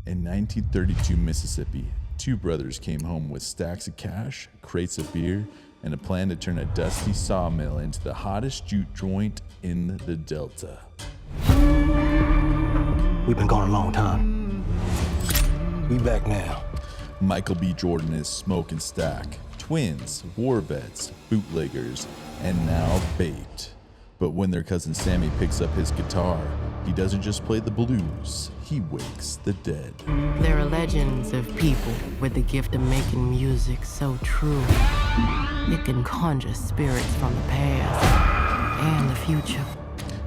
In 1932 Mississippi, two brothers came home with stacks of cash, crates of beer, and a plan to turn a dusty sawmill into the hottest jute joint in the Delta. We've been gone a long time. We back now. Michael B. Jordan is Smoke and Stack, twins, war vets, bootleggers, and now bait. But when their cousin Sammy picks up his guitar, he doesn't just play the blues, he wakes the dead. There are legends of people with the gift of making music so true. It can conjure spirits from the past and the future.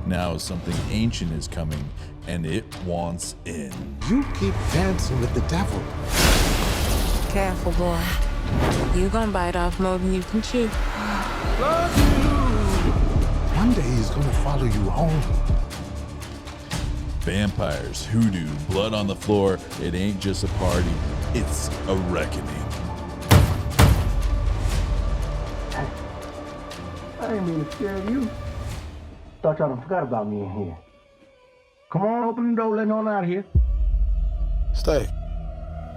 Now something ancient is coming, and it wants in. You keep dancing with the devil. Careful, boy. You gonna bite off more than you can chew. One day he's gonna follow you home. Vampires, hoodoo, blood on the floor. It ain't just a party, it's a reckoning. I didn't mean to scare you. Thought y'all done forgot about me in here. Come on, open the door, let me on out of here. Stay.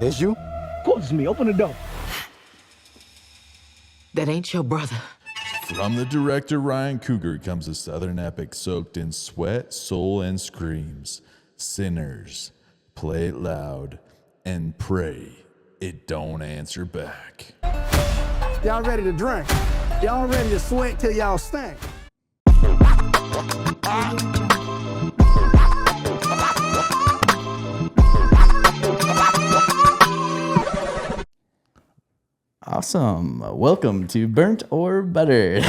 It's you? Of course it's me, open the door. That ain't your brother. From the director Ryan Coogler comes a southern epic soaked in sweat, soul, and screams. Sinners, play it loud, and pray it don't answer back. Y'all ready to drink? Y'all ready to sweat till y'all stink? Awesome. Welcome to Burnt or Buttered.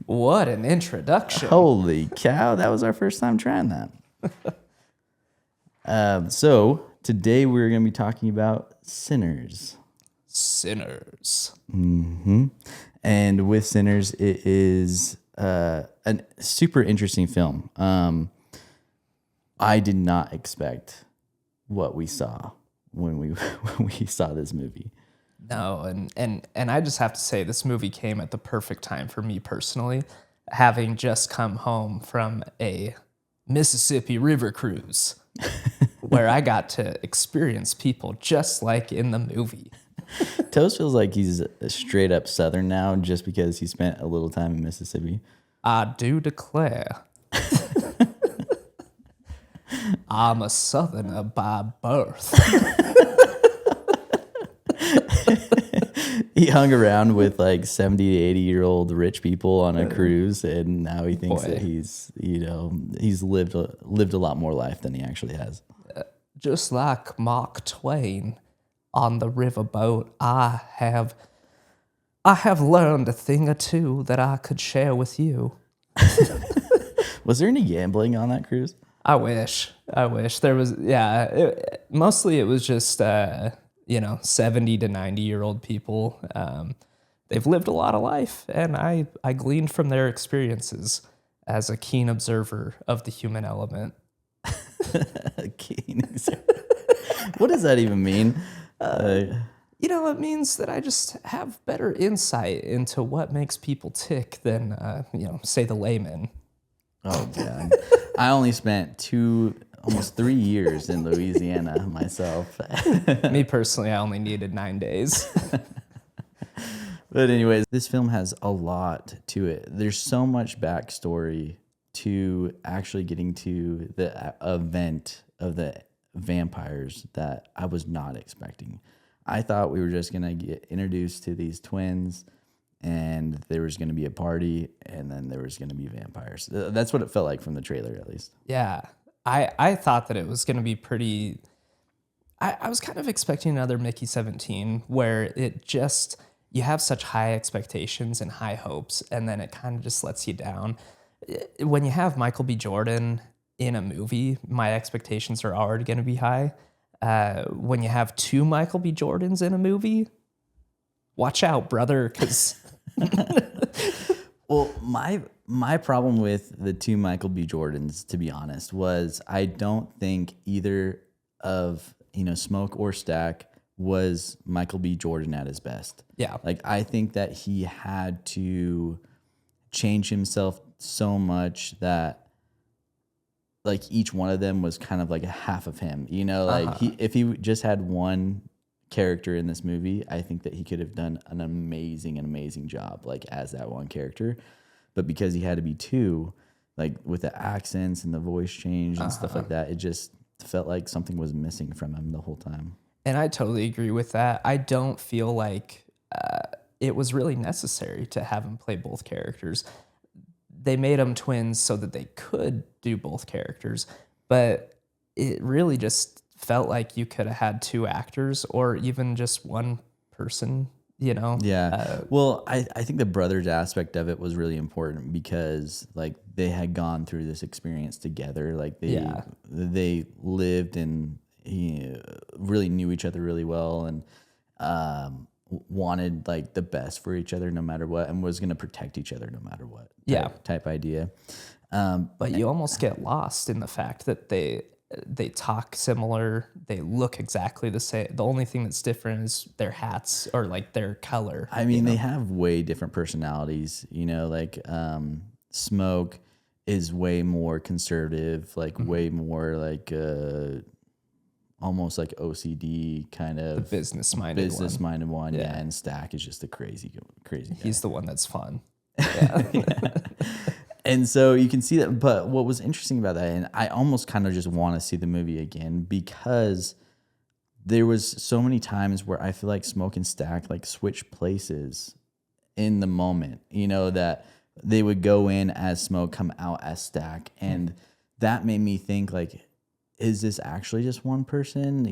What an introduction. Holy cow, that was our first time trying that. So today we're going to be talking about Sinners. Sinners. Mm-hmm. And with Sinners, it is a super interesting film. I did not expect what we saw when we saw this movie. No, and I just have to say this movie came at the perfect time for me personally, having just come home from a Mississippi River cruise where I got to experience people just like in the movie. Toast feels like he's a straight up Southern now just because he spent a little time in Mississippi. I do declare. I'm a Southerner by birth. He hung around with like 70 to 80-year-old rich people on a cruise, and now he thinks that he's lived a lot more life than he actually has. Just like Mark Twain on the riverboat, I have learned a thing or two that I could share with you. Was there any gambling on that cruise? I wish there was. Yeah, mostly it was just 70 to 90-year-old people. They've lived a lot of life, and I gleaned from their experiences as a keen observer of the human element. Keen observer. What does that even mean? It means that I just have better insight into what makes people tick than say the layman. Oh God, I only spent almost 3 years in Louisiana myself. Me personally, I only needed 9 days. But anyways, this film has a lot to it. There's so much backstory to actually getting to the event of the vampires that I was not expecting. I thought we were just going to get introduced to these twins and there was going to be a party and then there was going to be vampires. That's what it felt like from the trailer, at least. Yeah. I thought that it was going to be pretty... I was kind of expecting another Mickey 17 where it just... You have such high expectations and high hopes, and then it kind of just lets you down. When you have Michael B. Jordan in a movie, my expectations are already going to be high. When you have two Michael B. Jordans in a movie, watch out, brother, because... Well, my problem with the two Michael B. Jordans, to be honest, was I don't think either of, Smoke or Stack was Michael B. Jordan at his best. Yeah. Like, I think that he had to change himself so much that like each one of them was kind of like a half of him, you know, like if he just had one character in this movie, I think that he could have done an amazing job, like as that one character. But because he had to be two, like with the accents and the voice change and stuff like that, it just felt like something was missing from him the whole time. And I totally agree with that. I don't feel like it was really necessary to have him play both characters. They made them twins so that they could do both characters, but it really just felt like you could have had two actors or even just one person, you know? Yeah. Well, I think the brothers aspect of it was really important because like they had gone through this experience together. Like they lived and he really knew each other really well and wanted like the best for each other no matter what and was going to protect each other no matter what type idea. But you almost get lost in the fact that they talk similar, they look exactly the same. The only thing that's different is their hats or like their color. I mean, they have way different personalities, you know, like Smoke is way more conservative, like way more like almost like OCD kind of the business-minded one. Yeah. And Stack is just a crazy guy. He's the one that's fun. And so you can see that. But what was interesting about that, and I almost kind of just want to see the movie again because there was so many times where I feel like Smoke and Stack like switch places in the moment, you know, that they would go in as Smoke, come out as Stack. And that made me think like, is this actually just one person?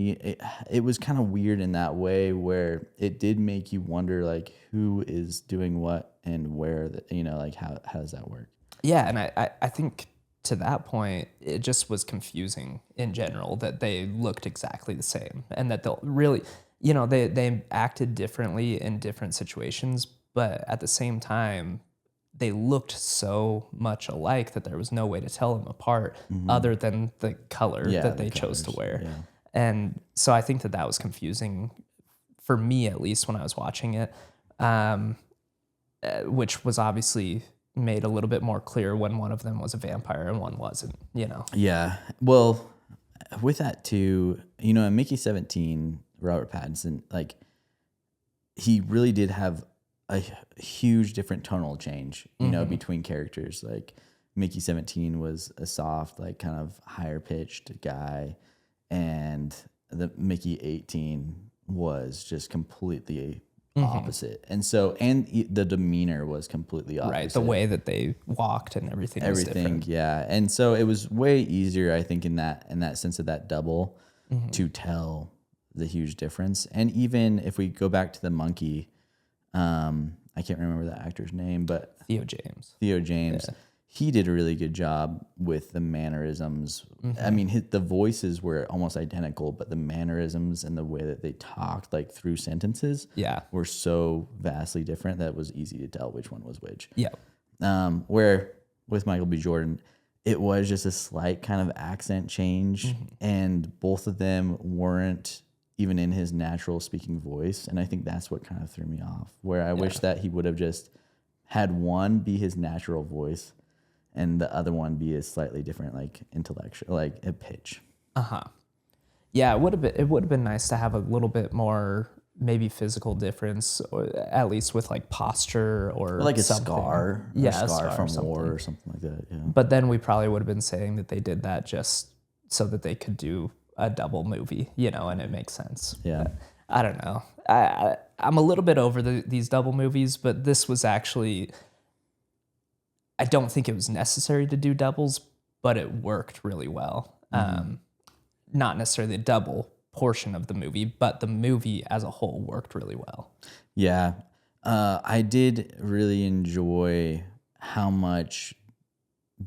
It was kind of weird in that way where it did make you wonder like who is doing what and where, you know, like how does that work? Yeah, and I think to that point, it just was confusing in general that they looked exactly the same and that they'll really, you know, they acted differently in different situations, but at the same time, they looked so much alike that there was no way to tell them apart other than the color that they chose to wear. Yeah. And so I think that was confusing for me, at least when I was watching it, which was obviously made a little bit more clear when one of them was a vampire and one wasn't, you know? Yeah. Well, with that too, you know, in Mickey 17, Robert Pattinson, like he really did have a huge different tonal change, you know, between characters. Like Mickey 17 was a soft, like kind of higher pitched guy. And the Mickey 18 was just completely opposite. And so, and the demeanor was completely opposite. Right. The way that they walked and everything was different. Yeah. And so it was way easier, I think, in that sense of that double to tell the huge difference. And even if we go back to the monkey, I can't remember the actor's name, but Theo James. Yeah. He did a really good job with the mannerisms. I mean, the voices were almost identical, but the mannerisms and the way that they talked, like through sentences, were so vastly different that it was easy to tell which one was which. Yeah. Where with Michael B. Jordan, it was just a slight kind of accent change, and both of them weren't even in his natural speaking voice. And I think that's what kind of threw me off, where I wish that he would have just had one be his natural voice and the other one be a slightly different, like intellectual, like a pitch. Yeah, it would have been nice to have a little bit more maybe physical difference, or at least with like posture or like a something. scar. Yeah, a scar from something. war or something like that. Yeah. But then we probably would have been saying that they did that just so that they could do a double movie, you know, and it makes sense. Yeah. But I don't know. I'm a little bit over these double movies, but this was actually, I don't think it was necessary to do doubles, but it worked really well. Not necessarily the double portion of the movie, but the movie as a whole worked really well. Yeah. I did really enjoy how much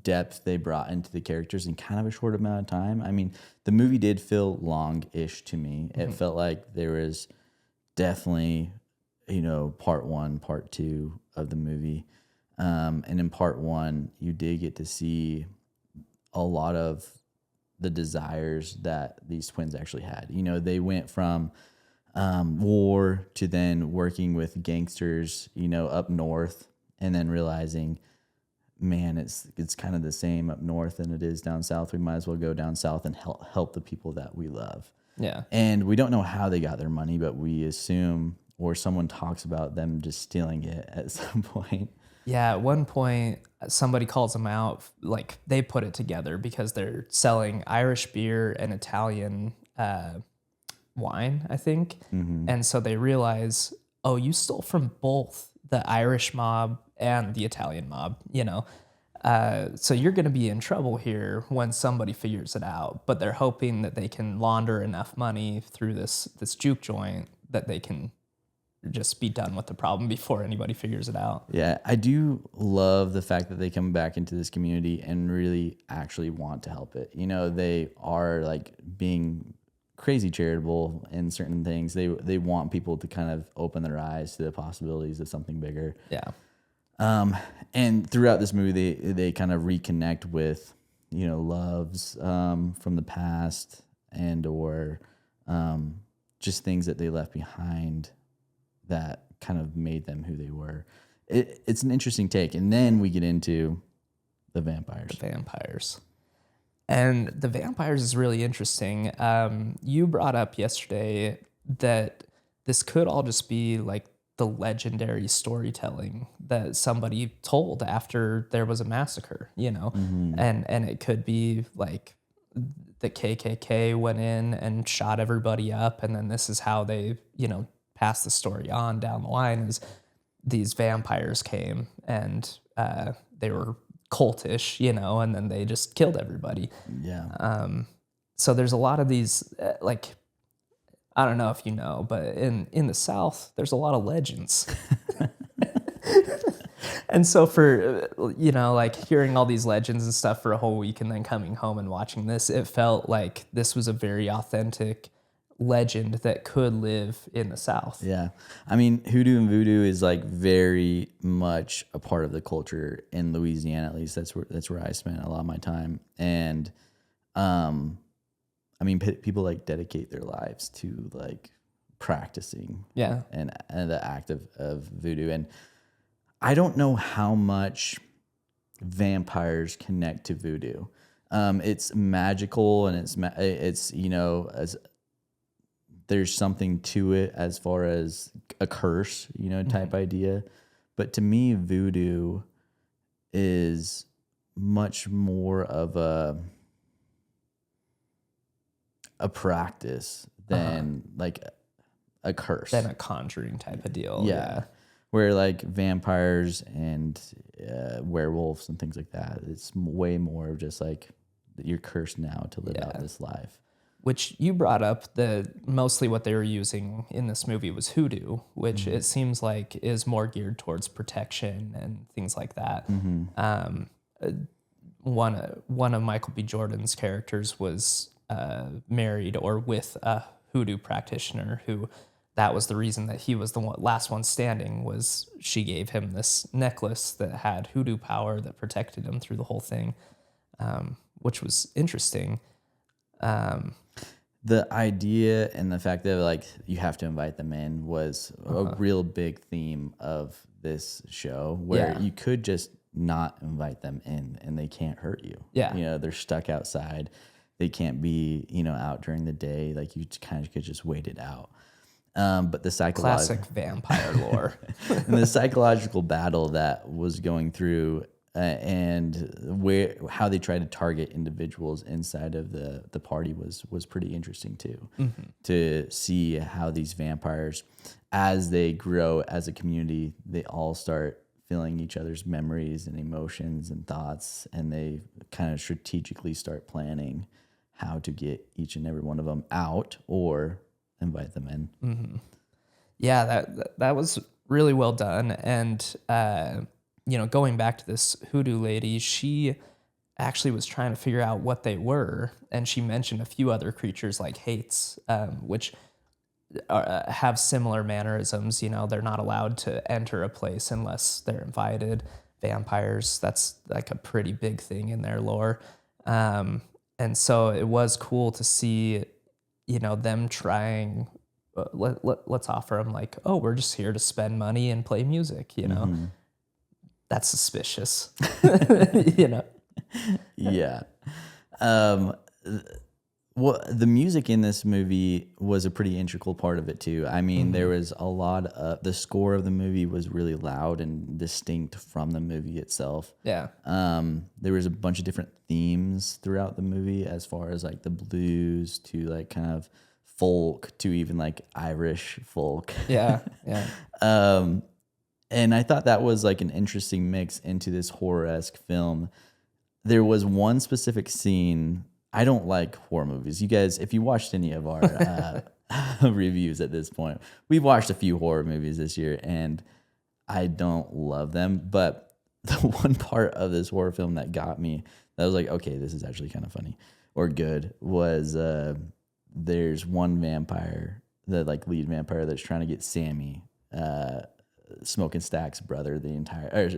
depth they brought into the characters in kind of a short amount of time. I mean, the movie did feel long-ish to me. It felt like there was definitely, you know, part one, part two of the movie. And in part one, you did get to see a lot of the desires that these twins actually had. You know, they went from war to then working with gangsters, you know, up north, and then realizing man, it's kind of the same up north than it is down south. We might as well go down south and help the people that we love. Yeah. And we don't know how they got their money, but we assume, or someone talks about them just stealing it at some point. Yeah, at one point, somebody calls them out, like they put it together because they're selling Irish beer and Italian wine, I think. And so they realize, oh, you stole from both the Irish mob and the Italian mob, you know. So you're going to be in trouble here when somebody figures it out. But they're hoping that they can launder enough money through this juke joint that they can just be done with the problem before anybody figures it out. Yeah, I do love the fact that they come back into this community and really actually want to help it. You know, they are like being crazy charitable in certain things. They want people to kind of open their eyes to the possibilities of something bigger. Yeah. And throughout this movie, they kind of reconnect with, you know, loves from the past and or just things that they left behind that kind of made them who they were. It's an interesting take. And then we get into the vampires. And the vampires is really interesting. You brought up yesterday that this could all just be like the legendary storytelling that somebody told after there was a massacre, you know? And it could be like the KKK went in and shot everybody up, and then this is how they, you know, pass the story on down the line is these vampires came and they were cultish, you know, and then they just killed everybody. Yeah. So there's a lot of these, like, I don't know if you know, but in the South, there's a lot of legends. And so for, you know, like hearing all these legends and stuff for a whole week and then coming home and watching this, it felt like this was a very authentic legend that could live in the South. Yeah. I mean, hoodoo and voodoo is like very much a part of the culture in Louisiana, at least. That's where I spent a lot of my time. And I mean, people like dedicate their lives to like practicing and the act of voodoo. And I don't know how much vampires connect to voodoo. It's magical and it's you know, as there's something to it as far as a curse, you know, type idea. But to me, voodoo is much more of a practice than like a curse. Than a conjuring type of deal. Yeah. Where like vampires and werewolves and things like that, it's way more of just like you're cursed now to live out this life. Which you brought up, mostly what they were using in this movie was hoodoo, which it seems like is more geared towards protection and things like that. One of Michael B. Jordan's characters was married or with a hoodoo practitioner who that was the reason that he was the last one standing, was she gave him this necklace that had hoodoo power that protected him through the whole thing, which was interesting. The idea and the fact that like you have to invite them in was a real big theme of this show, where you could just not invite them in and they can't hurt you. Yeah. You know, they're stuck outside. They can't be, you know, out during the day. Like you kind of could just wait it out. But the classic vampire lore and the psychological battle that was going through and how they tried to target individuals inside of the party was pretty interesting too. To see how these vampires, as they grow as a community, they all start feeling each other's memories and emotions and thoughts, and they kind of strategically start planning how to get each and every one of them out or invite them in. Yeah, that was really well done. And you know, going back to this hoodoo lady, she actually was trying to figure out what they were, and she mentioned a few other creatures like hates, which have similar mannerisms. You know, they're not allowed to enter a place unless they're invited. Vampires, that's like a pretty big thing in their lore. And so it was cool to see, you know, them trying, let's offer them like, oh, we're just here to spend money and play music, you know? that's suspicious. You know? Yeah. Well, the music in this movie was a pretty integral part of it too. I mean, there was a lot of the score of the movie was really loud and distinct from the movie itself. Yeah. There was a bunch of different themes throughout the movie, as far as like the blues to like kind of folk to even like Irish folk. Yeah. Yeah. And I thought that was like an interesting mix into this horror-esque film. There was one specific scene. I don't like horror movies. You guys, if you watched any of our reviews at this point, we've watched a few horror movies this year, and I don't love them. But the one part of this horror film that got me, that was like, okay, this is actually kind of funny or good, was there's one vampire, the like lead vampire, that's trying to get Sammy, Smoking Stack's brother, the entire or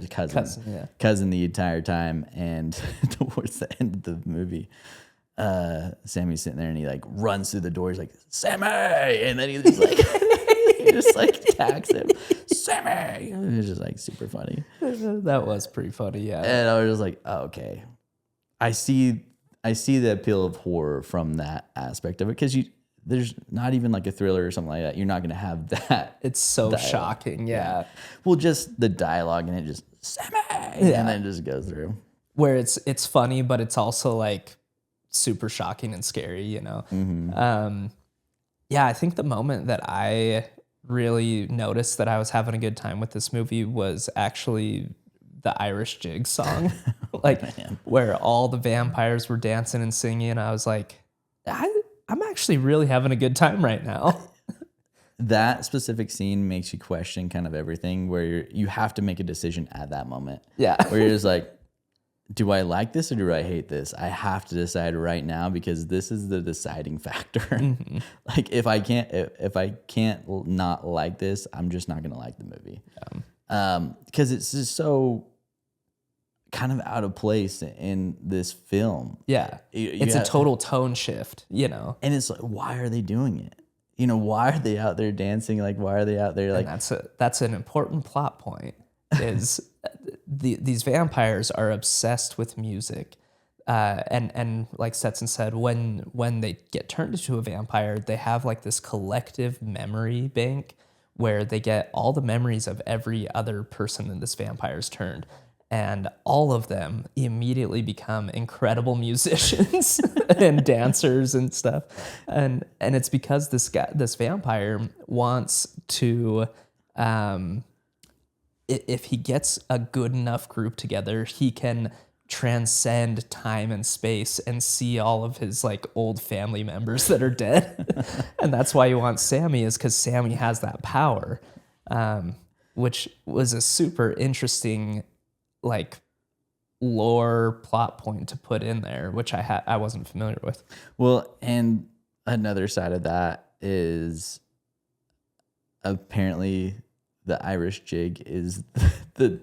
cousin the entire time, and towards the end of the movie, Sammy's sitting there and he like runs through the door. He's like, Sammy, and then he just like he just like attacks him, Sammy. It was just like super funny. That was pretty funny, yeah. And I was just like, oh, okay, I see the appeal of horror from that aspect of it, because there's not even like a thriller or something like that. You're not going to have that. It's so dialogue. shocking, yeah. Well, just the dialogue and it just, Sammy, and then it just goes through. Where it's funny, but it's also like super shocking and scary, you know? Yeah, I think the moment that I really noticed that I was having a good time with this movie was actually the Irish Jigs song. Like, where all the vampires were dancing and singing, and I was like, I'm actually really having a good time right now. That specific scene makes you question kind of everything, where you have to make a decision at that moment. Yeah. Where you're just like, do I like this or do I hate this? I have to decide right now, because this is the deciding factor. Like if I can't not like this, I'm just not going to like the movie. Because it's just so kind of out of place in this film. Yeah. It's a total tone shift, you know? And it's like, why are they doing it? You know, why are they out there dancing? Like, why are they out there? Like, and that's an important plot point, is these vampires are obsessed with music. And like Stetson said, when they get turned into a vampire, they have like this collective memory bank where they get all the memories of every other person that this vampire's turned. And all of them immediately become incredible musicians and dancers and stuff. And it's because this vampire wants to, if he gets a good enough group together, he can transcend time and space and see all of his like old family members that are dead. And that's why he wants Sammy, is because Sammy has that power, which was a super interesting like lore plot point to put in there, which I wasn't familiar with. Well, and another side of that is apparently the Irish jig is the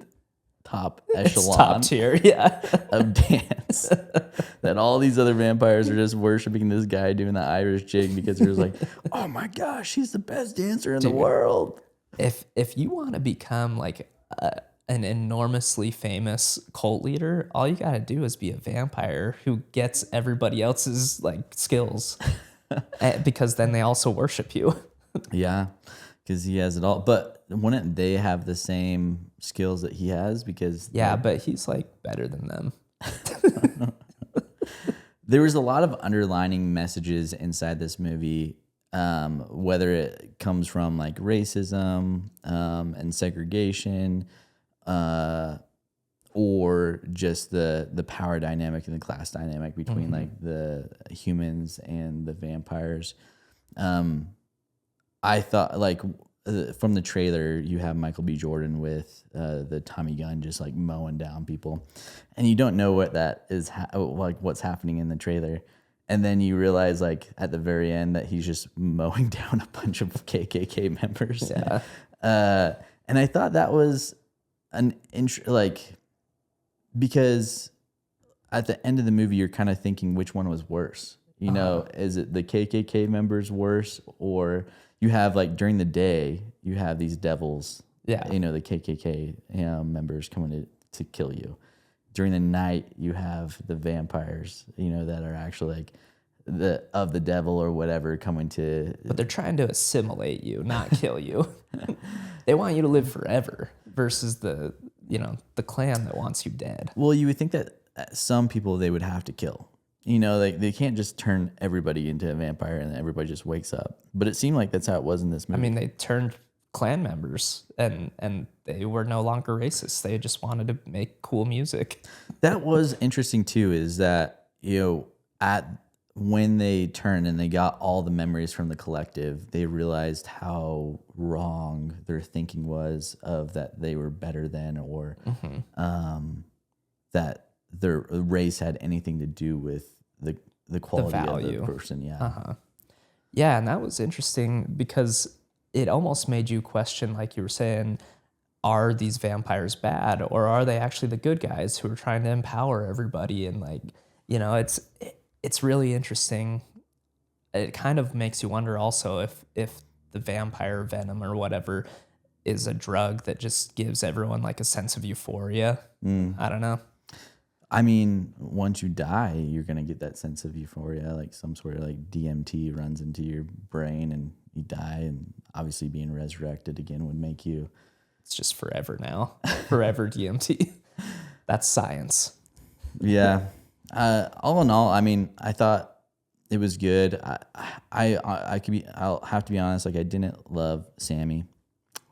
top echelon, top tier, yeah, of dance. That all these other vampires are just worshiping this guy doing the Irish jig because they're just like, oh my gosh, he's the best dancer in the world. If you want to become like an enormously famous cult leader, all you got to do is be a vampire who gets everybody else's like skills, because then they also worship you. Yeah, because he has it all. But wouldn't they have the same skills that he has? Because but he's like better than them. There was a lot of underlining messages inside this movie, whether it comes from like racism and segregation, or just the power dynamic and the class dynamic between like the humans and the vampires. I thought like from the trailer, you have Michael B. Jordan with the Tommy gun just like mowing down people, and you don't know what that is, like what's happening in the trailer. And then you realize, like at the very end, that he's just mowing down a bunch of KKK members. Yeah. And I thought that was because at the end of the movie, you're kind of thinking which one was worse. You know, is it the KKK members worse, or you have like during the day you have these devils? Yeah. You know, the KKK members coming to to kill you. During the night, you have the vampires, that are actually like of the devil or whatever coming to. But they're trying to assimilate you, not kill you. They want you to live forever versus the clan that wants you dead. Well, you would think that some people they would have to kill. They can't just turn everybody into a vampire and everybody just wakes up. But it seemed like that's how it was in this movie. I mean, they turned clan members and they were no longer racist. They just wanted to make cool music. That was interesting too, is that, when they turned and they got all the memories from the collective, they realized how wrong their thinking was of that they were better than, or that their race had anything to do with the quality of the person. Yeah. Yeah, and that was interesting because it almost made you question, like you were saying, are these vampires bad, or are they actually the good guys who are trying to empower everybody? And it's really interesting. It kind of makes you wonder also if the vampire venom or whatever is a drug that just gives everyone like a sense of euphoria. I don't know. I mean, once you die, you're going to get that sense of euphoria, like some sort of like DMT runs into your brain and you die. And obviously being resurrected again would make you. It's just forever now. Forever DMT. That's science. Yeah. All in all, I mean, I thought it was good. I'll have to be honest. Like, I didn't love Sammy.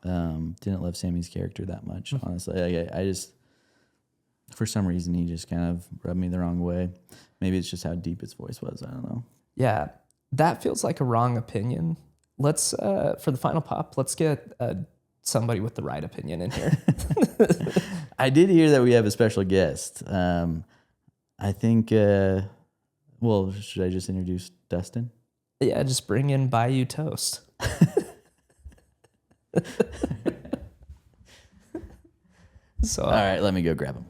Didn't love Sammy's character that much, honestly. I just, for some reason, he just kind of rubbed me the wrong way. Maybe it's just how deep his voice was. I don't know. Yeah, that feels like a wrong opinion. Let's, for the final pop, let's get somebody with the right opinion in here. I did hear that we have a special guest. I think, should I just introduce Dustin? Yeah, just bring in Bayou Toast. So, all right, let me go grab him.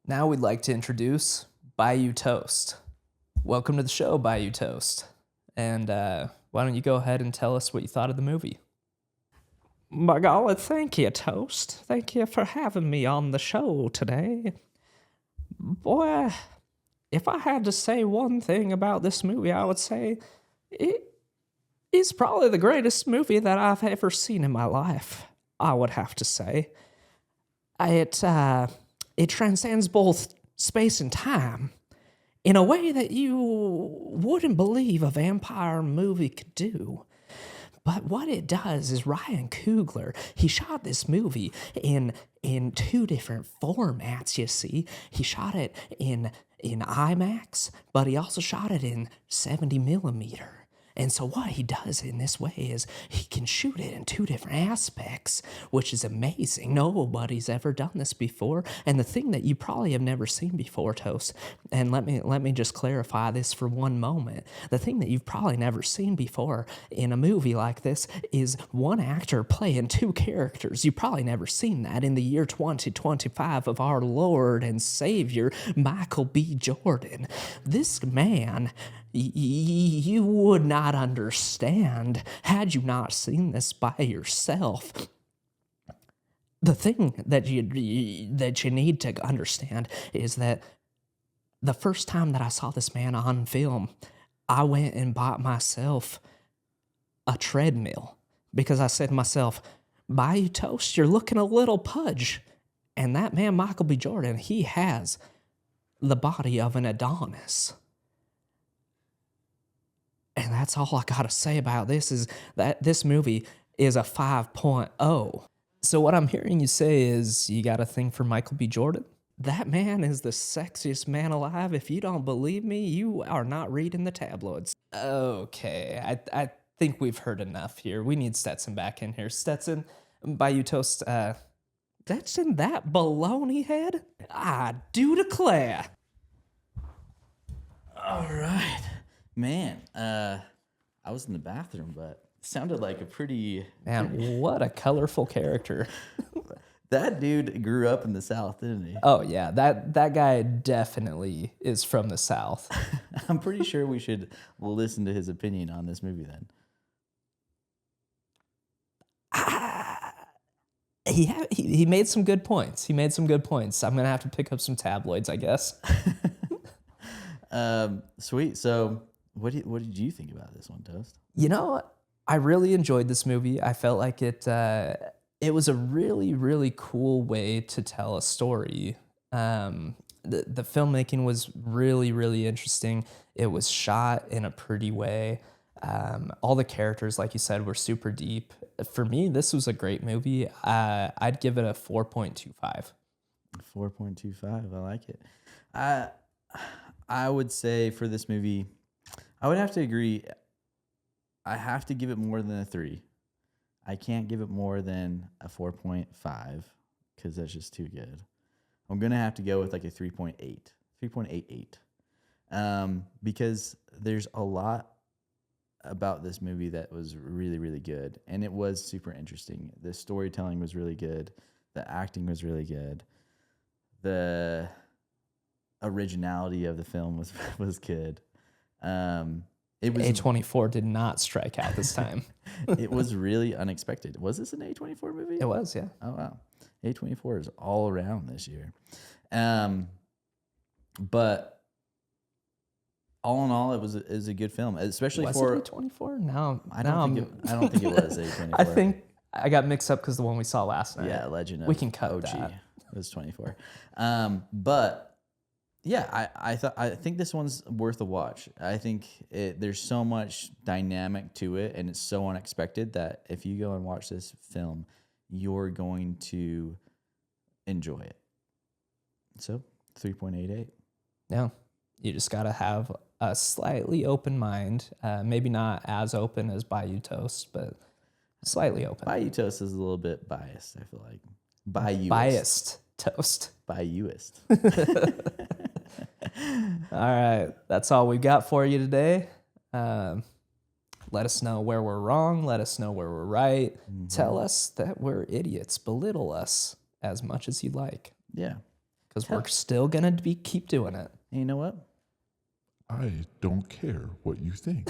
Now we'd like to introduce Bayou Toast. Welcome to the show, Bayou Toast. And why don't you go ahead and tell us what you thought of the movie? By golly, thank you, Toast. Thank you for having me on the show today. Boy, if I had to say one thing about this movie, I would say it is probably the greatest movie that I've ever seen in my life, I would have to say. It transcends both space and time in a way that you wouldn't believe a vampire movie could do. But what it does is Ryan Coogler, he shot this movie in two different formats, you see. He shot it in IMAX, but he also shot it in 70 millimeter. And so what he does in this way is he can shoot it in two different aspects, which is amazing. Nobody's ever done this before. And the thing that you probably have never seen before, Toast, and let me just clarify this for one moment. The thing that you've probably never seen before in a movie like this is one actor playing two characters. You've probably never seen that in the year 2025 of our Lord and Savior, Michael B. Jordan. This man, you would not understand had you not seen this by yourself. The thing that you need to understand is that the first time that I saw this man on film, I went and bought myself a treadmill because I said to myself, Bayou Toast, you're looking a little pudge. And that man, Michael B. Jordan, he has the body of an Adonis. And that's all I gotta say about this, is that this movie is a 5.0. So what I'm hearing you say is you got a thing for Michael B. Jordan? That man is the sexiest man alive. If you don't believe me, you are not reading the tabloids. Okay, I think we've heard enough here. We need Stetson back in here. Stetson, Bayou Toast, that's in that baloney head? I do declare. All right. Man, I was in the bathroom, but it sounded like a pretty... Man, what a colorful character. That dude grew up in the South, didn't he? Oh, yeah. That guy definitely is from the South. I'm pretty sure we should listen to his opinion on this movie then. He made some good points. I'm gonna have to pick up some tabloids, I guess. Sweet. So what did you think about this one, Toast? I really enjoyed this movie. I felt like it was a really, really cool way to tell a story. The filmmaking was really, really interesting. It was shot in a pretty way. All the characters, like you said, were super deep. For me, this was a great movie. I'd give it a 4.25. 4.25. I like it. I would say for this movie, I would have to agree. I have to give it more than a 3. I can't give it more than a 4.5 because that's just too good. I'm going to have to go with like a 3.88. Because there's a lot about this movie that was really, really good. And it was super interesting. The storytelling was really good. The acting was really good. The originality of the film was good. It was A24 did not strike out this time. It was really unexpected. Was this an A24 movie? It was, yeah. Oh wow, A24 is all around this year. But all in all, it was a good film, especially was for it A24. No, I don't think it was A24. I think I got mixed up because the one we saw last night. Yeah, Legend of we can cut OG. that. It was 24. But yeah, I think this one's worth a watch. I think there's so much dynamic to it, and it's so unexpected that if you go and watch this film, you're going to enjoy it. So 3.88. Yeah, you just gotta have a slightly open mind. Maybe not as open as Bayou Toast, but slightly open. Bayou Toast is a little bit biased, I feel like. Biased Toast. Bayouist. All right, that's all we've got for you today. Let us know where we're wrong. Let us know where we're right. Mm-hmm. Tell us that we're idiots. Belittle us as much as you like. Yeah. Because we're still going to keep doing it. And you know what? I don't care what you think.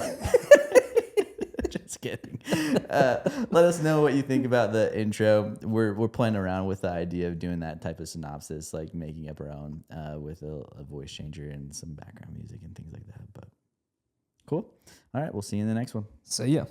Just kidding. Let us know what you think about the intro. We're playing around with the idea of doing that type of synopsis, like making up our own with a voice changer and some background music and things like that. But cool. All right, we'll see you in the next one. See ya.